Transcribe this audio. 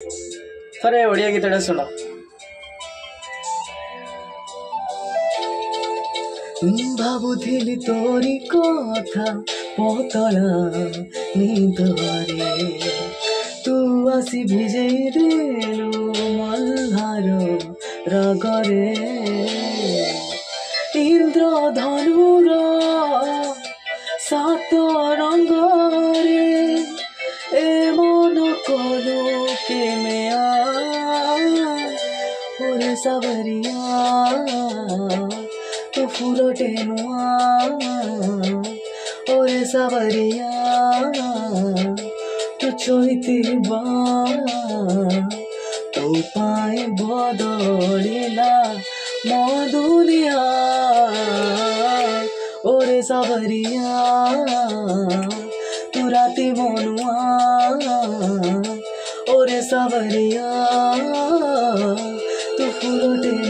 थरे ओडिया गीतटा शुण। भाबुथिली तोरी कथा पतला निदरे तू आसी भिजेई देलु मल्हार रगरे इंद्रधनुर सात रंगरे ए मन कलो के मेया ओरे सावरिया तो फुलटे नुआ ओरे सावरिया तो चोइती बा तो पाए बदलिला मो दुनिया ओरे सावरिया तू राती मनुआ ओरे सावरिया तू फुलटे